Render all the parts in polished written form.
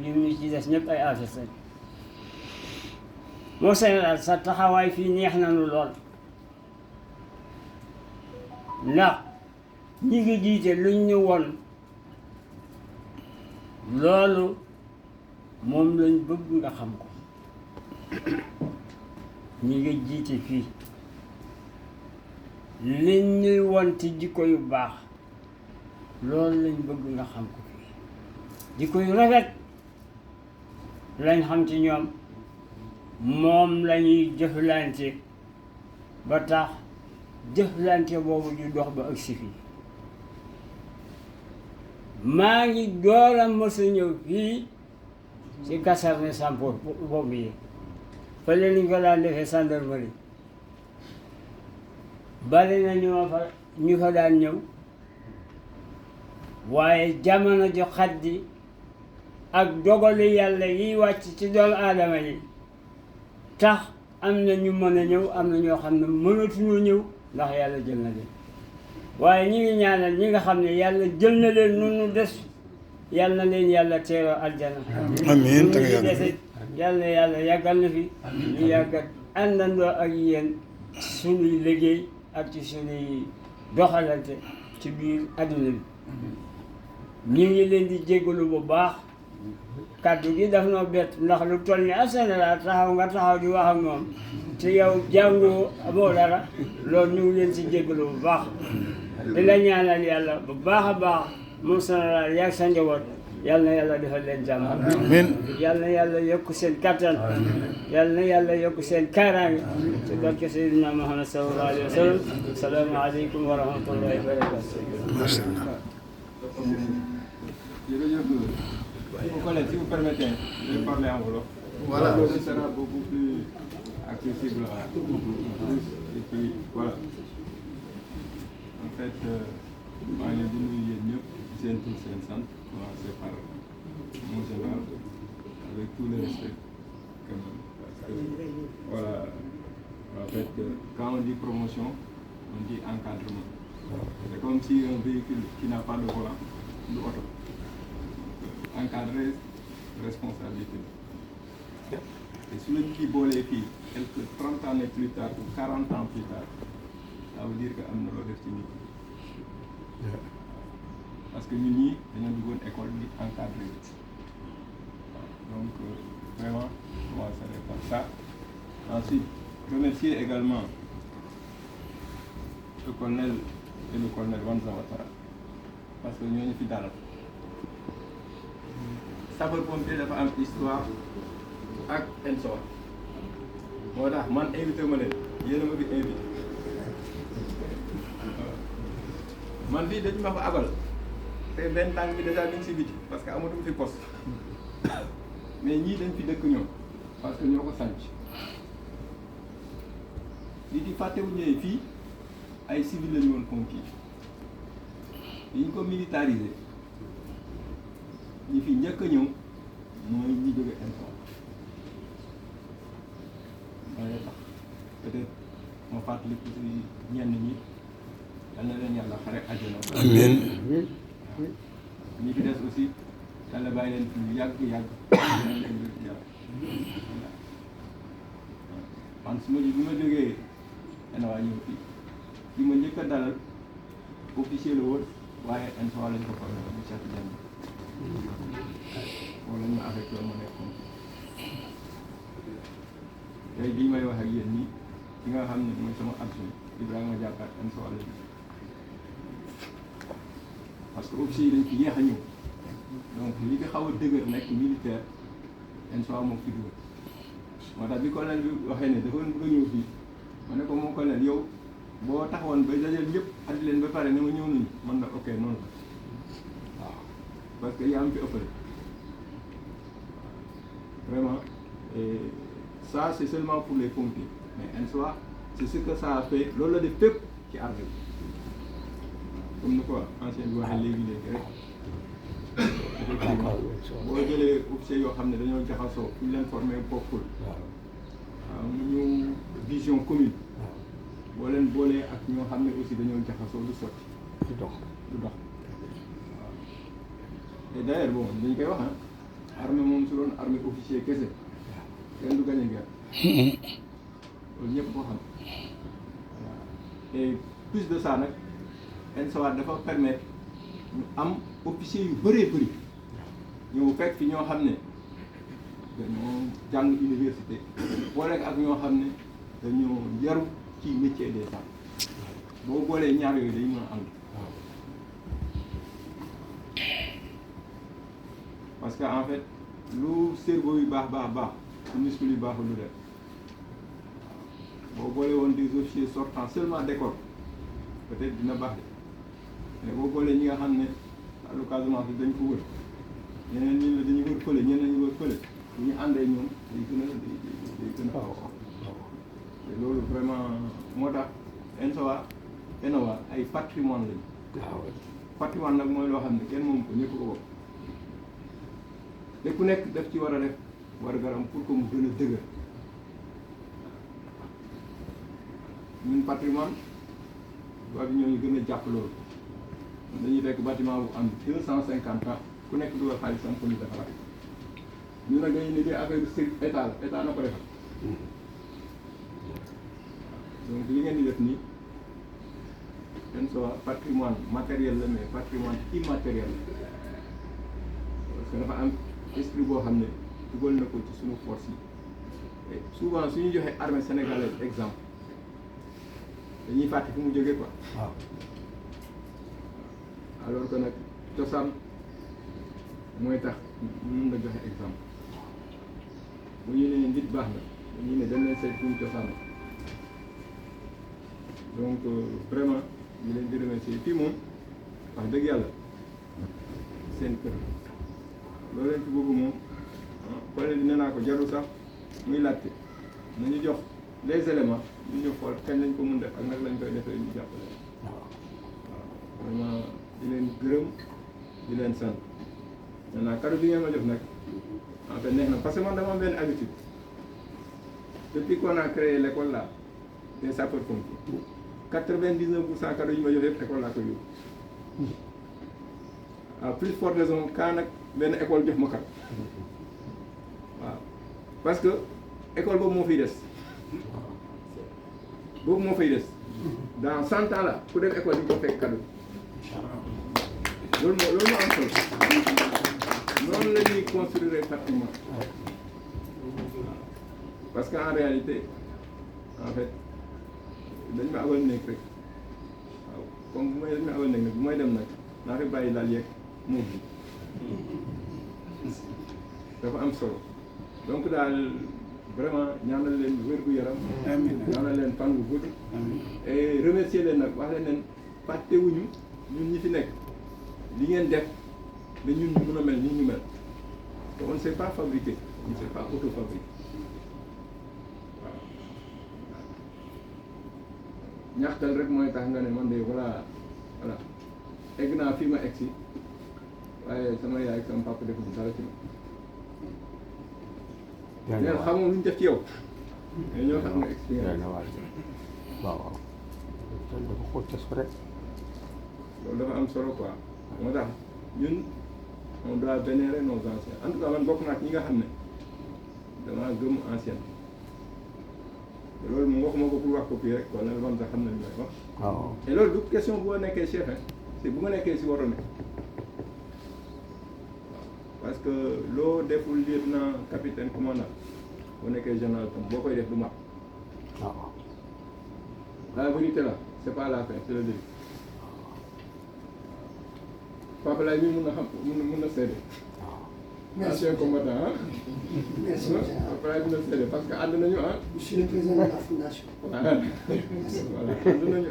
ñun ñu ci des ñëpp ay artistes lañ moo Sénégal sa taxawaay fii neex nañu lool ndax ñi ngi jiite luñ ñu won loolu moom lañ bëgg nga xam ko ñi ngi jiite fii liñ ñuy won ci jikko yu baax loolu lañ bëgg nga xam ko fii jikko yu rafet lañ xam ci ñoom moom lañuy jëflante ba tax jëflante boobu di dox ba agsi fii maa ngi door a mës a ñëw fii ci caserne Sampour boobu yi fële ni ko daan defee gendarmerie bari na ñu fa daan ñëw waaye jamono ju xat ji ak dogali yàlla yiy wàcc ci doomu aadama yi tax am na ñu mën a ñëw am na ñoo xam ne mënatuñoo ñëw ndax yàlla jël na leen waaye ñi ngi ñaanal ñi nga xam ne yàlla jël na leen nu des yàlla na leen yàlla teeroo aljana amiin te ñu dese yàlla yàggal na fi ñu yàggat àndandoo ak yéen suñuy liggéey ak ci suñuy doxalante ci biir adduna bi ñu ngi leen di jéggalu bu baax kàddu gi daf noo bett ndax lu toll ni Sénégal taxaw nga taxaw di wax ak moom te yow jàngoo amoo dara loolu ñu ngi leen si jéggalu bu baax di la ñaanal yàlla bu baax a baax moom Sénégal yaag sa njaboot yal na yàlla defal leen jàmm amiin yal na yàlla yokk seen kattan yal na yàlla yokk seen kaaraange ci barke Seydina Muhammad sallallahu alayhi wa sallam assalaamu aleykum wa rahmatullahi wa barakatuh. Collègue, si vous permettez, je vais parler en wolof. Voilà, ce sera beaucoup plus accessible à tous. Et puis, voilà. En fait, maa ngi leen di nuyu yéen ñëpp seen tur seen sant, commencer par mon général, avec tout le respect quand même. Parce que, voilà, en fait, quand on dit promotion, on dit encadrement. C'est comme si un véhicule qui n'a pas de volant, du oto. Encadrer responsabilité. Et si le qui boolee fii quelques 30 années plus tard ou 40 ans plus tard, ça veut dire que am na loo def ci nit parce que ñun ñii dañoo duggoon école bi encadré donc vraiment je commencerai par ça. Ensuite remercier également le colonel et le colonel Wanza Ouattara parce que ñooñu fi dalal. Sapeur-pompier dafa am histoire ak ENSOA moo tax man invité ma leen yéen a ma fi invité man fii dañu ma fa abal te benn tànk bi déjà ñu ngi si biti parce que amatuma fi poste mais ñii dañ fi dëkk ñoom parce que ñoo ko sanc li di fàttewu ñëwee fii ay civil lañu woon conquis yi ñu ko militarisé ñi fi njëkk a ñëw mooy ñi jóge ENSOA mooy tax peut-être ma fàttali ko si ñenn ñi yal na leen yàlla xare àjjana. amiin. ñi fi des aussi yàlla bàyyi leen fi yàgg man su ma bi ma jógee ENSOA ñëw fii li ma njëkk a dalal officier la woon waaye ENSOA lañ ko formé mu Cheikh Diagne wala ñu affecté ma nekkoon tey bii may wax ak yéen nii ki nga xam ne mooy sama adjoint Ibrahima Diakar ENSOA la parce que officier yi dañ fi yéex a ñëw donc li fi xaw a dëgër nekk militaire ENSOA moo fi dugal moo tax bi colonel bi waxee ne dafa bëgg a ñëw fii ma ne ko moom colonel yow boo taxawoon ba dajal ñëpp andi leen ba pare ne ma ñëw nañu man na ok noonu la waaw parce que yaa am fi ëppale vraiment et ça c'est seulement pour les pompiers mais ENSOA c'est ce que ça a fait loolu la def fépp ci armée bi comme ni ko ancien bi waxee léegi rek effectivement boo jëlee officier yoo xam ne dañoo jaxasoo fu ñu leen formé bokkul waaw ñu vision commune boo leen boolee ak ñoo xam ne aussi dañoo jaxasoo du sotti du dox waaw et d'ailleurs bon dañ koy wax armée nekkoon armée officier kese kenn du gagné guerre loolu ñëpp ko xam et plus de ça nag ENSOA dafa permettre ñu am officier yu bëree bëri ñëw fekk fi ñoo xam ne dañoo jàng université boole ak ñoo xam ne dañoo yaru ci métier des armes boo boolee ñaar yooyu dañu mën a ànd parce que en fait lu cerveau yu baax su muscle yu baaxul lu def boo boolee woon des officiers sortants seulement d'école peut-être dina baax de mais boo boolee ñi nga xam ne à l'occasion dañ ko wër ñeneen ñi la dañuy wër fële ñeneen ñi wër fële bu ñu àndee ñoom day gën a te loolu vraiment moo tax ENOA ay patrimoine lañu patrimoine nag mooy loo xam ne kenn moom ko ñëpp ko bokk te ku nekk daf ci war a def war garam pour que mu gën a dëgër ñun patrimoine waa bi ñoo ñu gën a jàpp loolu dañuy fekk bâtiment bu am 250 ans ku nekk dugal xaalisam pour ñu defaraat ñu nag dañuy liggéey affaire état la état na ko defal donc li ngeen di def nii ENSOA patrimoine matériel la mais patrimoine immatériel la parce que dafa am esprit boo xam ne dugal na ko ci suñu force yi et souvent suñu joxee armée sénégalaise exemple dañuy fàtte fu mu jógee quoi alors que nag cosaan mooy tax mun na joxe exemple bu ñu nee nit baax na dañuy ne dem leen seet fu mu cosaan donc vraiment ñu leen di remercier fii moom wax dëgg yàlla seen kër loolu leen ci bëgg moom pare di nee naa ko jarul sax muy laajte nañu jox les éléments ñu ñu xool kañ lañ ko mun def ak nag lañ koy defee ñu jàppale waaw vraiment di leen gërëm di leen sant maintenant cadeau bi ngeen ma jox nag en fait neex na parce que man dama am benn habitude depuis qu'on a créé l'école là des sapeurs-pompiers 99% cadeau yi ma jox yëpp école laa koy yóbbu à plus forte raison quand nag benn école jox ma cadeau waaw parce que école boobu moo fiy des boobu moo fay des dans 100 ans là ku dem école di ko fekk cadeau loolu moo am solo noonu la ñuy construire patrimoine parce que en réalité en fait dañ ma abal nekk rek waaw comme bu may dañ ma abal nekk nag bu may dem nag naa fi bàyyi laal yeeg moom bi dafa am solo donc daal vraiment ñaanal leen wér-gu-yaram ñaanal leen fan bu gudd et remercier leen nag wax leen fàttewuñu ñun ñi fi nekk li ngeen def ba ñun ñu mën a mel ni ñu mel te on ne sait pas fabriquer on ne sait pas auto-fabriquer waaw ñaxtal rek mooy tax nga ne man de voilà egg naa fii ma egg si waaye sama yaay ak sama papa defuñu dara ci ma ñeen xamoon lu ñu def ci yow mais ñoo tax nga expérience waaw dafa xóot ca sore loolu dafa am solo quoi moo tax ñun on doit vénérer nos anciens en tout cas man bokk naa ci ñi nga xam ne damaa gëm ancien te loolu moom waxuma ko pour wax ko fii rek wala man sax xam na li may wax waaw et loolu du question boo nekkee chef c'est bu nga nekkee si waroon ne parce que loo deful lieutenant capitaine commandant boo nekkee général tam boo koy def du mat waaw la vérité là c'est pas la fin c'est le début Papa Laye mi mun na xam mun na seede ancien combattant ah Papa Laye mun na seede parce que ànd nañu ah Monsieur le président de la fondation. voilà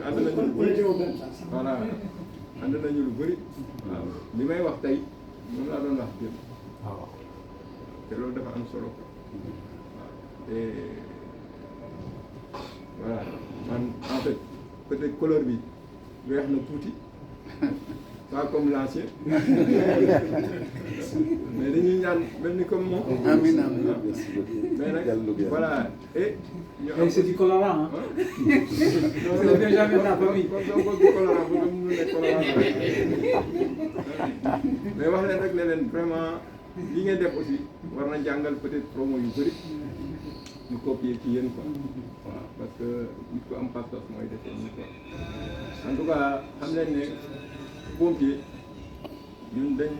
ànd nañu lu bëri voilà ànd nañu lu bëri waaw li may wax tey moom laa doon wax démb waaw te loolu dafa am solo waaw te voilà man en fait peut-être couleur bi weex na tuuti pas comme l'ancien mais dañuy ñaan mel ni comme moom. Amiin amiin. mais nag voilà et. ñu am c'est du colorant hein. non c'est déjà bien la famille. comme donc du colorant bu mu nekk colorant mais wax leen rek ne leen vraiment li ngeen def aussi war na jàngal peut-être promo yu bëri ñu copier ci yéen quoi waaw parce que nit ko am pas-pas mooy defee nii quoi en tout cas xam leen ne pompier ñun dañ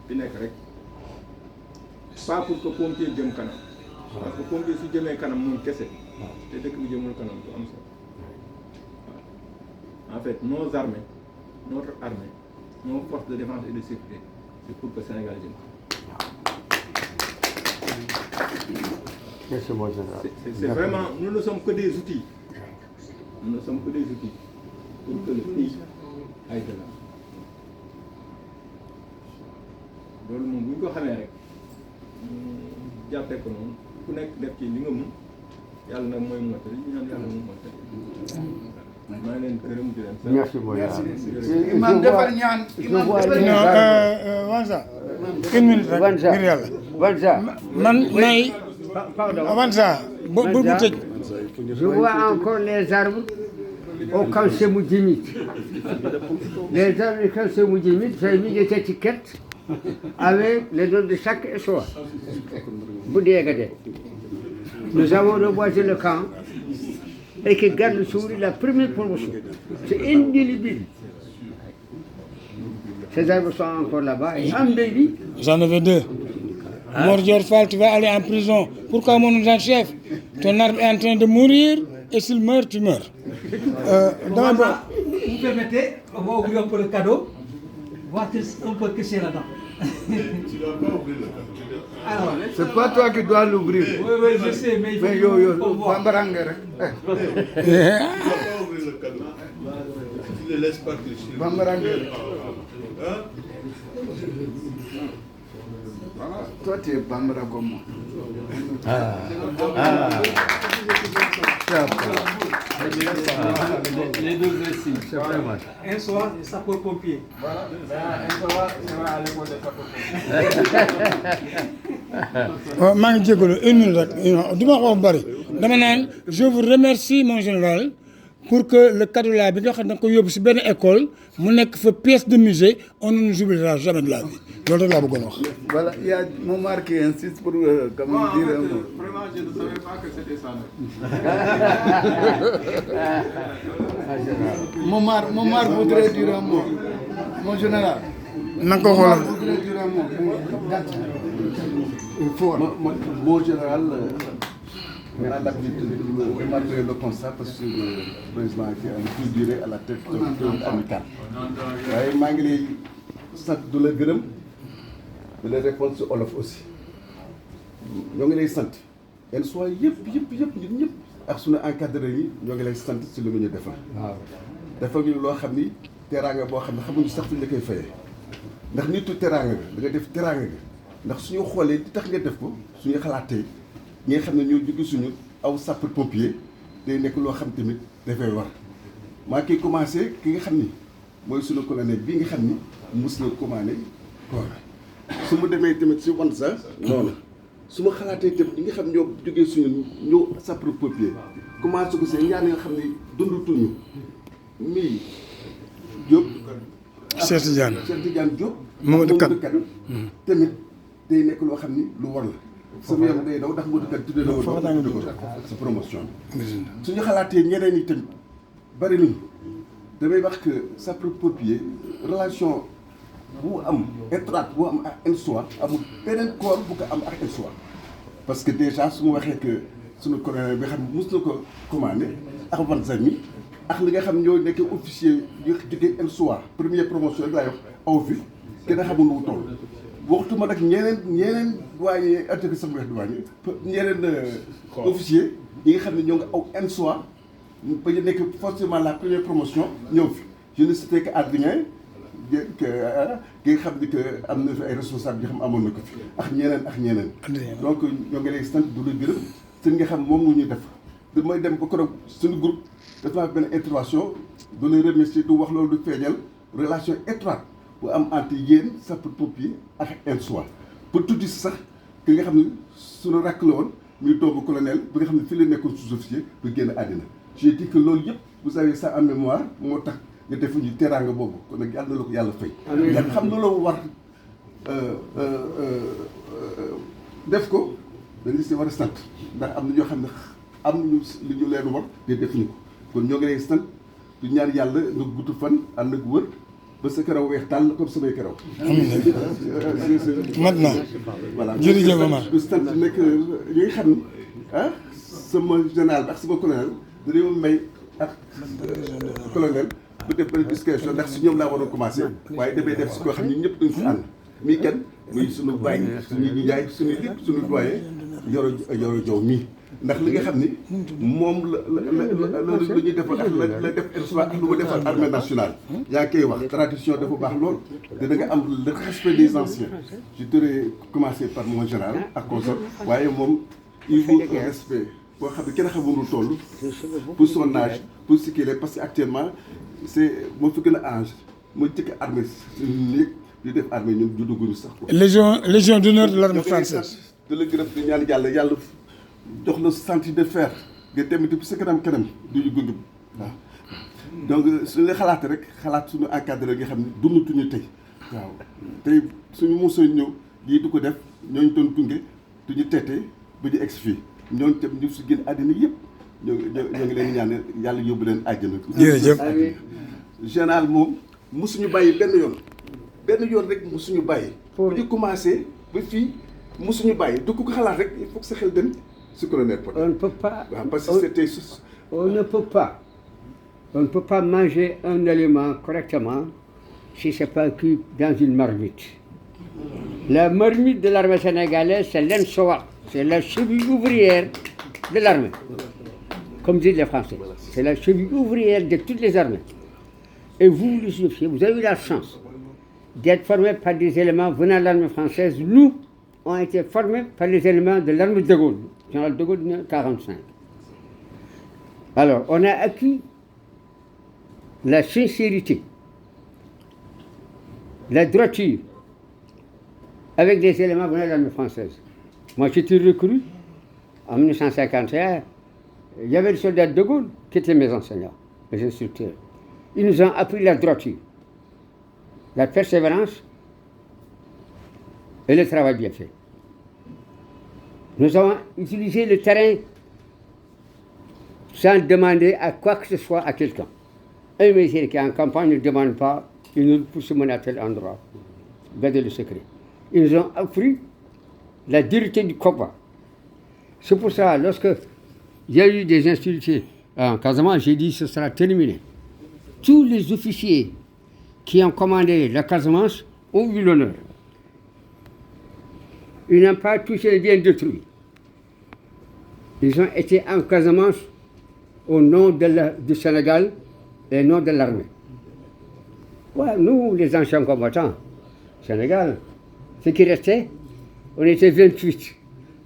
fi nekk rek pas pour que pompier jëm kanam parce que pompier su jëmee kanam moom kese te dëkk bi jëmul kanam du am solo waaw en fait nos armées notre armée nos forces de défense et de sécurité c'est pour que Sénégal jëm Merci, mon général. c'est vraiment nous ne sommes que des outils nous ne sommes que des outils pour que le pays aille de l'avant loolu moom bu ñu ko xamee rek jàppee ko noonu ku nekk def ci li nga mun yàlla nag mooy mottali ñu ñaan yàlla mu mottali maa ngi leen gërëm di leen sant. Merci, mon général. Imam defal ñaan. Imam defal non ñaan. Vanza une minute rek Vanza. ngir yàlla Vanza. man may Pardon. Vanza bu tëj Je vois encore les arbres au camp Semoudjimit. Les arbres du camp Semoudjimit, j'ai mis des étiquettes avec les noms de chaque soir. Boudiagade. Nous avons reboisé le camp et qui garde le sourire la première promotion. C'est indélébile. Ces arbres sont encore là-bas et embellis. j'en avais deux Mor Dior Fall tu vas aller en prison pourquoi mon chef ton arbre est en train de mourir et s'il meurt tu meurs dama bo Vous permettez, on va ouvrir un peu le cadeau, voir un peu que c'est là-dedans. Alors, C'est pas toi qui dois l'ouvrir. oui, je sais, mais il faut Mais yo, faut voir. Bambarang rek. Tu ne laisses pas réfléchir. Bambarang. Hein? Voilà, toi tu es Bambara comme moi. Les deux récits. Un soir, sapeur-pompier. Voilà. Un soir, on va à l'école de sapeur-pompier. maa ngi jégalu une minute rek du ma wax bari dama naan je vous remercie mon général pour que le cadeau là bi nga xam ne da nga ko yóbbu si benn école mu nekk fa pièce de musée on ne nous oubliera jamais de la vie loolu rek laa bëggoon wax. Voilà, il y a Momar qui insiste pour comment Moi, en dire fait, un mot. vraiment, je ne savais pas que c'était ça. Momar voudrait dire un mot. Mon général. na nga ko Momar xoolal voudrait dire un mot. Fort. Mon général, on a l'habitude de remarquer le constat parce que le président qui a le plus duré à la tête de l'amical. waaye maa ngi lay sant du la gërëm di la répondre si olof aussi ñoo ngi lay sant yenn soit yëpp ñun ñëpp ak suñu encadré yi ñoo ngi lay sant si lu nga ñu defal. waaw defal ñu loo xam ni teraanga boo xam ne xamuñu sax fu ñu la koy fayee ndax nitu teraanga nga da nga def teraanga nga ndax suñu xoolee di tax nga def ko suñu xalaatee ñi nga xam ne ñoo jóge suñu aw sapeur pompier day nekk loo xam tamit dafay war maa ngi commencé ki nga xam ni mooy suñu colonel bii nga xam ni mus na commandé corps su ma demee tamit si wan sa noonu su ma xalaatee tamit ñi nga xam ñoo jógee suñu ñëw sapeur pompier commencé ko seen ñaar nga xam ne dundutuñu mii Diop Cheikh Tidiane Cheikh Tidiane Diop Mamadou Kane tamit day nekk loo xam ni lu war la sama yaram day daw ndax Mamadou Kane tuddee na ko sa promotion bi suñu xalaatee ñeneen ñi tamit bari nañu damay wax que sapeur-pompier relation bu am étroite bu am ak ENSOA amul beneen corps bu ko am ak ENSOA parce que déjà su ma waxee que suñu colonel bi xam ne mos na ko commandé ak Vanzami ak li nga xam ñoo nekk officier yu jógee ENSOA première promotion rek laay wax aw fi kenn xamul nu mu toll waxtuma nag ñeneen waaye attaque sama wex di waañi ñeneen officier yi nga xam ne ñoo nga aw ENSOA ba ñu nekk forcément la première promotion ñëw fi je ne sais que Adrien ki nga xam ni que am na fi ay responsable yoo xam amoon na ko fi ak ñeneen donc ñoo ngi lay sant du la gërëm seen nga xam moom mu ñuy def damay dem ba keroog suñu groupe dafa am benn intervention du lay remercier du wax loolu du feeñal relation étroite bu am entre yéen sapeurs-pompiers ak ENSOA pour tuuti si sax ki nga xam ne suñu rakk la woon muy doomu colonel bi nga xam ne fii la nekkoon sous-officier bu génn àddina j'ai dit que loolu yëpp vous avez ça en mémoire moo tax nga defuñu teraanga boobu kon nag yàlla na la ko yàlla fay. nga xam na la war def ko dañu si war a sant ndax am na ñoo xam ne am nañu li ñu leen war te defuñu ko kon ñoo ngi lay sant du ñaan yàlla nga gudd fan ànd ak wër ba sa karaw weex tàll comme samay karaw. mat na voilà jërëjëf Omar. du sant nekk ñi nga xam ne ah sama général bi ak sama colonel dañoo may ak colonel bu def benn discussion ndax si ñoom laa waroon commencé waaye damay def si koo xam ne ñëpp dañ si ànd mii kenn muy suñu bàyyi suñu nijaay suñu lépp suñu doyen yoro jow mii ndax li nga xam ni moom la ñuy defal ak la def ak lu ma defal armée nationale yaa ngi koy wax tradition dafa baax lool te da nga am le respect des anciens je devrais commencer par mon général ak consort waaye moom il faut un respect boo xam ne kenn xamul toll pour son âge pour ce qu'il est parce que actuellement c'est moo fi gën a âge moo jëkk armée léegi di def armée ñun judduguñu sax quoi. légion d'honneur de l'armée française. de la gërëm di ñaan yàlla jox la santé de fer nga tamit bi sa kanam du ñu gunge waaw donc suñu la xalaat rek xalaat suñu encadré nga xam ne dundatuñu tey waaw tey suñu mosoo ñëw lii du ko def ñooñu doon gunge du ñu teetee ba ñu egsi fii ñooñu tam ñu si génn àddina yëpp ñoo ngi leen ñaan yàlla yóbbu leen àjjana. jërëjëf général moom mosuñu bàyyi benn yoon rek mosuñu bàyyi. bu ñu commencé ba fii mosuñu bàyyi du ko xalaat rek il faut que sa xel dem. On ne peut pas. Parce que c'était... On ne peut pas manger un aliment correctement si ce n'est pas cuit dans une marmite. La marmite de l'armée sénégalaise, c'est l'ENSOA, c'est la cheville ouvrière de l'armée, comme disent les Français. C'est la cheville ouvrière de toutes les armées. Et vous, les officiers, vous avez eu la chance d'être formés par des éléments venant de l'armée française. Nous, ont été formés par les éléments de l'armée de Gaulle, général de Gaulle 1945. Alors, on a acquis la sincérité, la droiture, avec des éléments venant de l'armée française. Moi, j'étais recru en 1951. Il y avait les soldats de Gaulle qui étaient mes enseignants, mes instructeurs. Ils nous ont appris la droiture, la persévérance et le travail bien fait. Nous avons utilisé le terrain sans demander à quoi que ce soit à quelqu'un. Un militaire qui est en campagne ne demande pas, il nous pousse mener à tel endroit. Gardez le secret. Ils nous ont appris la dureté du combat. C'est pour ça, lorsque il y a eu des instituts en Casamance, j'ai dit que ce sera terminé. Tous les officiers qui ont commandé la Casamance ont eu l'honneur. Ils n'ont pas touché les biens détruits. Ils ont été en Casamance au nom du Sénégal et au nom de l'armée. Ouais, nous, les anciens combattants, Sénégal, ce qui restait, on était 28.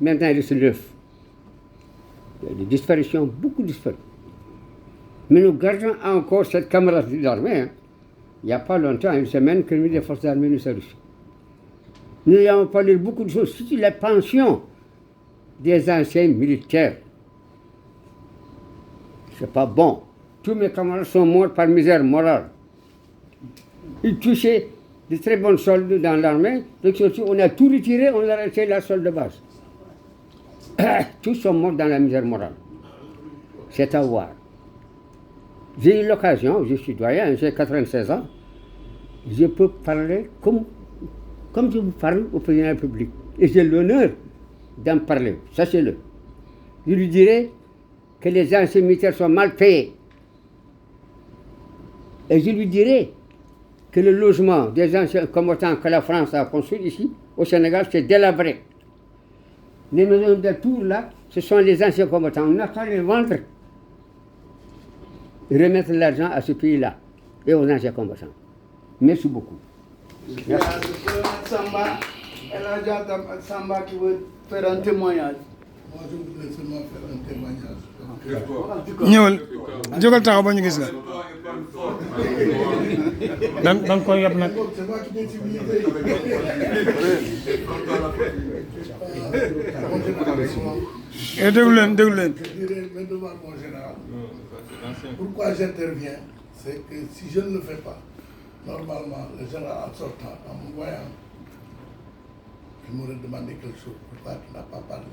Maintenant, il reste 9. Il y a des disparitions, beaucoup disparu. Mais nous gardons encore cette camaraderie de l'armée. Hein. Il n'y a pas longtemps, une semaine, que le ministre des Forces armées nous a reçus. Nous avons parlé de beaucoup de choses, surtout la pension des anciens militaires. C'est pas bon. Tous mes camarades sont morts par misère morale. Ils touchaient de très bonnes soldes dans l'armée, donc surtout on a tout retiré, on a resté la solde de base. Tous sont morts dans la misère morale. C'est à voir. J'ai eu l'occasion, je suis doyen, j'ai 96 ans, je peux parler comme je vous parle au président de la République. Et j'ai l'honneur d'en parler, sachez-le. Je lui dirai que les anciens militaires sont mal payés. Et je lui dirai que le logement des anciens combattants que la France a construit ici, au Sénégal, c'est délabré. Les maisons de tour là, ce sont les anciens combattants. On n'a qu'à les vendre et remettre l'argent à ce pays-là et aux anciens combattants. Merci beaucoup. Merci. Samba, elle a déjà Samba qui veut faire un témoignage. Moi, je voudrais seulement faire un témoignage. ñëwal jógal taxaw ba ñu gis la. da nga koy yab nag. déglu leen. Pourquoi j'interviens, c'est que si je ne le fais pas, normalement, le général en sortant, en me voyant, je m'aurais demandé quelque chose. Pourquoi tu n'as pas parlé?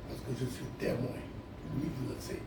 Parce que je suis témoin. Lui, il le sait.